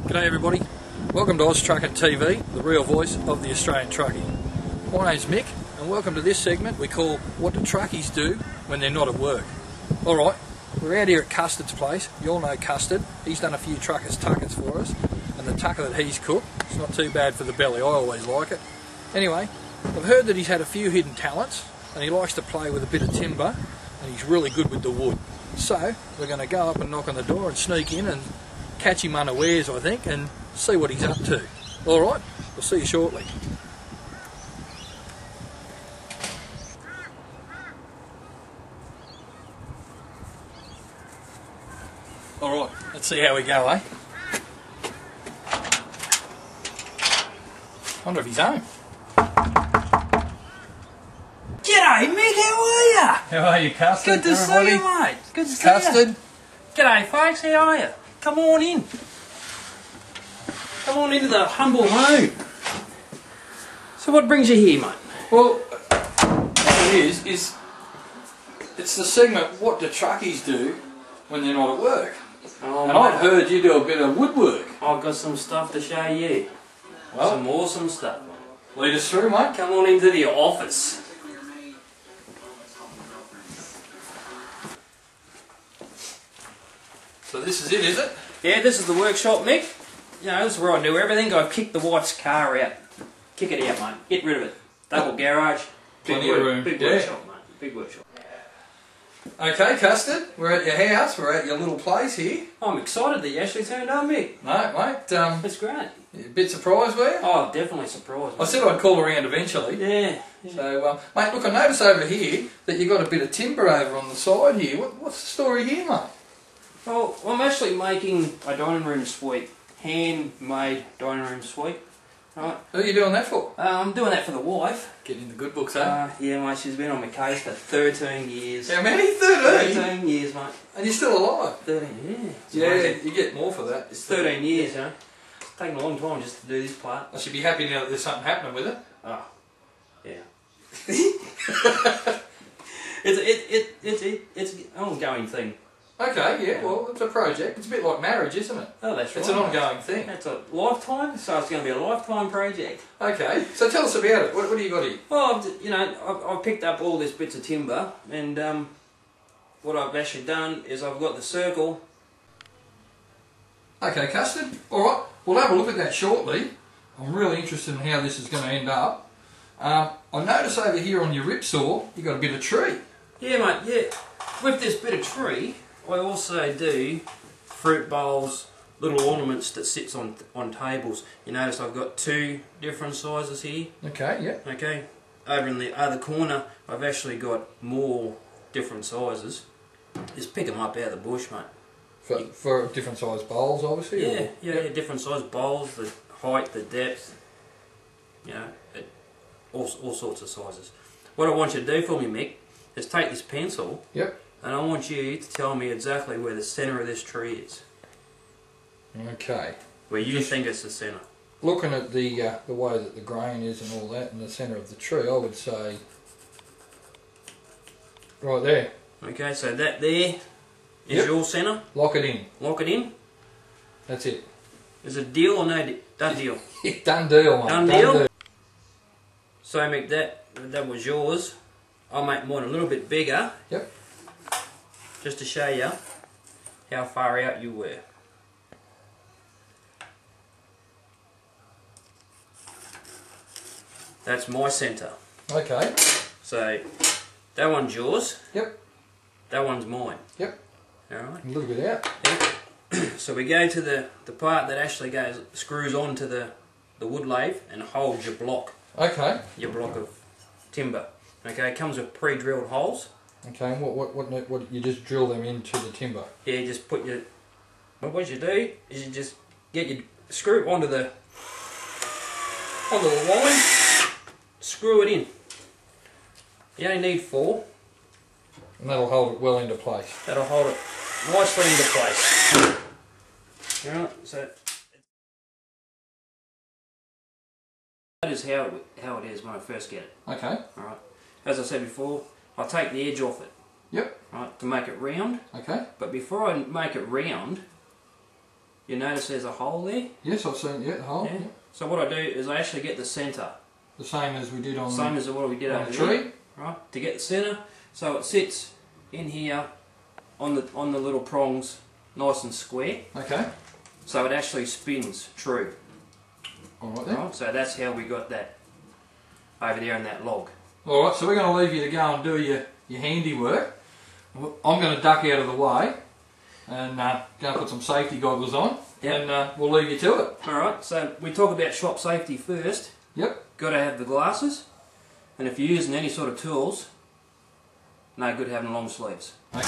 G'day everybody, welcome to oztruckintv, the real voice of the Australian truckie. My name's Mick and welcome to this segment we call What Do Truckies Do When They're Not at Work. Alright, we're out here at Custard's place. You all know Custard. He's done a few tuckers for us, and the tucker that he's cooked, it's not too bad for the belly. I always like it. Anyway, I've heard that he's had a few hidden talents and he likes to play with a bit of timber and he's really good with the wood. So we're going to go up and knock on the door and sneak in and catch him unawares, I think, and see what he's up to. Alright, we'll see you shortly. Alright, let's see how we go, eh? Wonder if he's home. G'day Mick, how are ya? How are you, Custard? Good to see you, mate. Good to see you. Custard. G'day folks, how are you? Come on in. Come on into the humble home. So what brings you here, mate? Well, what it is it's the segment, What Do Truckies Do When They're Not at Work? Oh, and mate, I've heard you do a bit of woodwork. I've got some stuff to show you. Well, some awesome stuff. lead us through, mate. Come on into the office. So this is it, is it? Yeah, this is the workshop, Mick. You know, this is where I do everything. I've kicked the wife's car out. Kick it out, mate. Get rid of it. Double garage. Plenty of room. Big Yeah. workshop, mate. Big workshop. Okay, Custard, we're at your house, we're at your little place here. I'm excited that you actually turned up, Mick. No, mate, That's great. you a bit surprised, were you? Oh, definitely surprised. I said I'd call around eventually. Yeah. So, mate, look, I notice over here that you've got a bit of timber over on the side here. What's the story here, mate? Well, I'm actually making a dining room suite. Handmade dining room suite. Right. Who are you doing that for? I'm doing that for the wife. Getting in the good books, eh? Yeah, mate, she's been on my case for 13 years. How many? 13? 13 years, mate. And you're still alive? 13, yeah. It's Yeah, amazing. you get more for that. It's 13 years, you know. It's taken a long time just to do this part. I should be happy now that there's something happening with it. Oh, yeah. It's an ongoing thing. Okay, yeah, well, it's a project. It's a bit like marriage, isn't it? Oh, that's right. It's an ongoing thing. It's a lifetime, so it's going to be a lifetime project. Okay, so tell us about it. What do you got here? Well, I've picked up all these bits of timber, and what I've actually done is I've got the circle. Okay, Custard. Alright, we'll have a look at that shortly. I'm really interested in how this is going to end up. I notice over here on your ripsaw, you've got a bit of tree. Yeah, mate, yeah. With this bit of tree, I also do fruit bowls, little ornaments that sits on tables. You notice I've got two different sizes here. Okay, yeah. Okay. Over in the other corner, I've actually got more different sizes. Just pick them up out of the bush, mate. For different size bowls, obviously? Yeah, yeah, different size bowls, the height, the depth, you know, all sorts of sizes. What I want you to do for me, Mick, is take this pencil. Yep. And I want you to tell me exactly where the centre of this tree is. Okay. Where you think it's the centre. Looking at the way that the grain is and all that, and the centre of the tree, I would say right there. Okay, so that there is your centre. Lock it in. Lock it in. That's it. Is it deal or no deal? Done deal. Done deal, mate. Done deal. So Mick, that was yours. I'll make mine a little bit bigger. Yep. Just to show you how far out you were. That's my centre. Okay. So that one's yours. Yep. That one's mine. Yep. Alright. A little bit out. Yep. So we go to the part that actually screws onto the wood lathe and holds your block. Okay. Your block of timber. Okay, it comes with pre-drilled holes. Okay, and what you just drill them into the timber? Yeah, you just put your... What you do is you just get your screw onto the line, screw it in. You only need 4. And that'll hold it well into place. That'll hold it nicely into place. Alright, so that is how it is when I first get it. Okay. Alright. As I said before, I'll take the edge off it. Yep. Right, to make it round. Okay. But before I make it round, You notice there's a hole there? Yes, I've seen the hole. Yeah. Yeah. So what I do is I actually get the centre. The same as we did on as what we did on over the tree. there, right? To get the centre, so it sits in here on the little prongs, nice and square. Okay. So it actually spins true. All right then. Right? So that's how we got that over there on that log. All right. So we're going to leave you to go and do your handiwork. I'm going to duck out of the way and go and put some safety goggles on. Yep. And we'll leave you to it. All right. So we talk about shop safety first. Yep. Got to have the glasses, and if you're using any sort of tools, no good having long sleeves. Okay.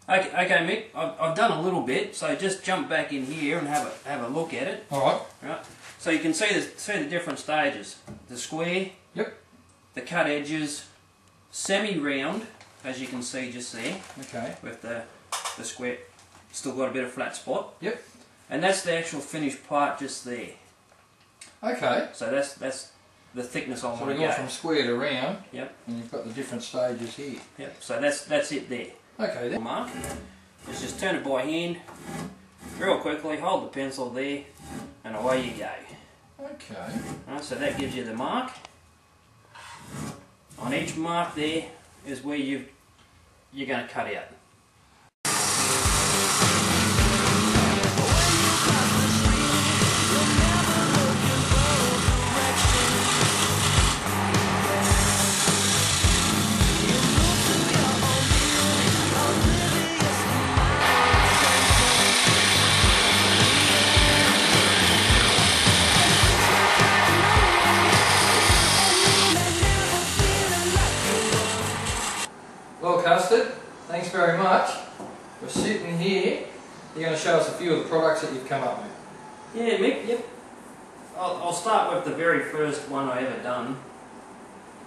Okay, Mick, I've done a little bit, so just jump back in here and have a look at it. All right. Right. So you can see the different stages. The square. Yep. The cut edges. Semi-round, as you can see just there. Okay. With the square, still got a bit of flat spot. Yep. And that's the actual finished part just there. Okay. So that's the thickness I want So to we've go. gone from square to round. Yep. And you've got the different stages here. Yep. So that's it there. Okay then. Mark. Let's just turn it by hand, real quickly, hold the pencil there, and away you go. Okay. Right, so that gives you the mark. On each mark there is where you're going to cut out. Well, Custard, thanks very much. We're sitting here. You're going to show us a few of the products that you've come up with. Yeah, Mick, yep. I'll start with the very first one I ever done,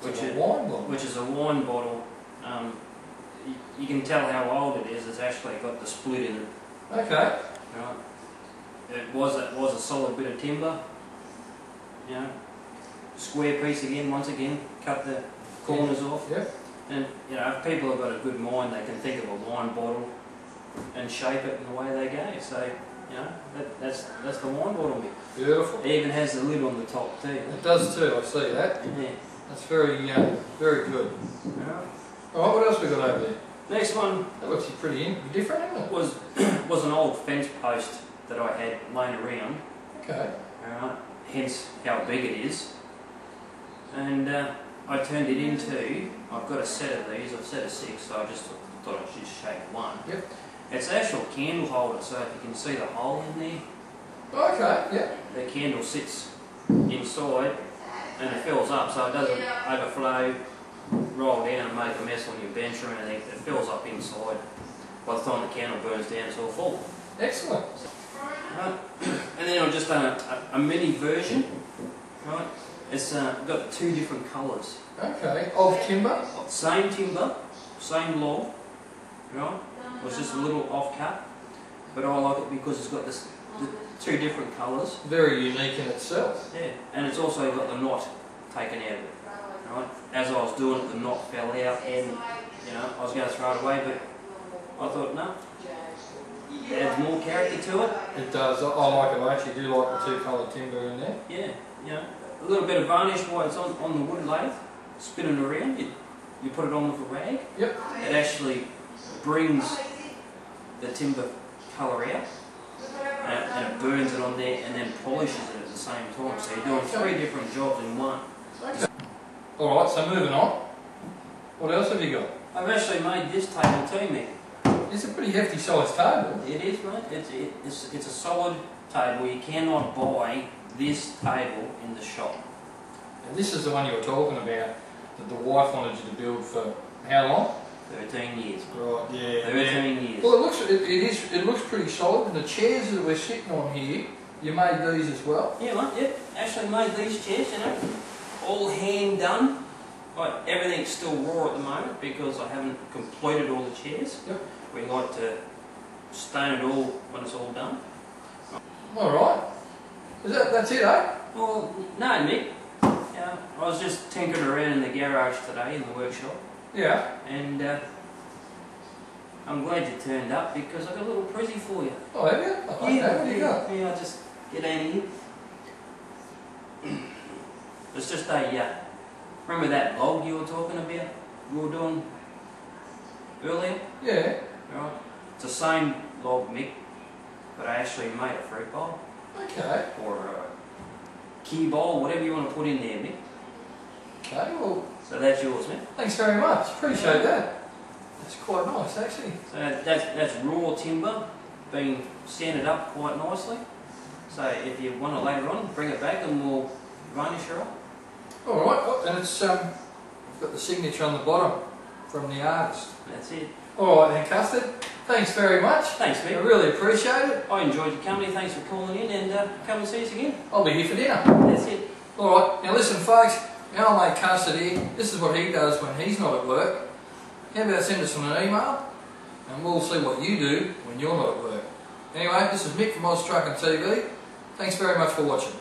which is a wine bottle. You can tell how old it is. It's actually got the split in it. Okay. Right. It was a solid bit of timber. You know, square piece again. Once again, cut the corners off. Yep. And you know, if people have got a good mind, they can think of a wine bottle and shape it in the way they go. So, you know, that's the wine bottle bit. Beautiful. It even has the lid on the top too. It does too. I see that. Yeah. That's very good. Right. All right. What else we got over there? Next one. That looks pretty different, isn't it? Was an old fence post that I had laying around. Okay. Alright, hence how big it is. And I turned it into, I've got a set of these, I've set of 6, so I just thought I should shape one. Yep. It's an actual candle holder, so if you can see the hole in there, Okay, yeah. the candle sits inside and it fills up, so it doesn't overflow, roll down and make a mess on your bench or anything. It fills up inside. By the time the candle burns down, it's all full. Excellent. Right. And then I've just done a mini version. Right. It's got 2 different colours. Okay. Of timber? Same timber, same log. Right. It was just a little off cut, but I like it because it's got the 2 different colours. Very unique in itself. Yeah. And it's also got the knot taken out of it. Right. As I was doing it, the knot fell out, and you know I was going to throw it away, but I thought no. It adds more character to it. It does. I like it. I actually do like the 2 coloured timber in there. Yeah, you know, a little bit of varnish while it's on the wood lathe, spinning around. You put it on with a rag. Yep. It actually brings the timber colour out, and it burns it on there, and then polishes it at the same time. So you're doing 3 different jobs in one. Okay. All right. So moving on. What else have you got? I've actually made this table too, Mick. It's a pretty hefty sized table. It is, mate. It's a solid table. You cannot buy this table in the shop. And this is the one you were talking about that the wife wanted you to build for how long? 13 years. Right. Yeah. 13 years. Well, it looks pretty solid. And the chairs that we're sitting on here, you made these as well. Yeah, mate. Yep. Actually made these chairs. You know, all hand done. Everything's still raw at the moment because I haven't completed all the chairs. Yep. We like to stone it all when it's all done. Alright. That's it, eh? Well, no, Mick. I was just tinkering around in the garage today in the workshop. Yeah. And I'm glad you turned up because I got a little present for you. Oh, have you? Okay, what do you got? Yeah, I'll just get in here. It's just a, remember that log you were talking about, you were doing earlier? Yeah. Right. It's the same log, Mick, but I actually made a fruit bowl. Okay. Or a key bowl, whatever you want to put in there, Mick. Okay, well, So that's yours, man. thanks very much. Appreciate that. That's quite nice, actually. So that's raw timber, being sanded up quite nicely. So if you want it later on, bring it back and we'll varnish her up. Alright, and it's I've got the signature on the bottom from the artist. That's it. Alright then, Custard. Thanks very much. Thanks, I Mick. really appreciate it. I enjoyed your company. Thanks for calling in, and come and see us again. I'll be here for dinner. That's it. Alright, now listen folks, our mate Custard here, this is what he does when he's not at work. How about send us an email and we'll see what you do when you're not at work. Anyway, this is Mick from oztruckintv. Thanks very much for watching.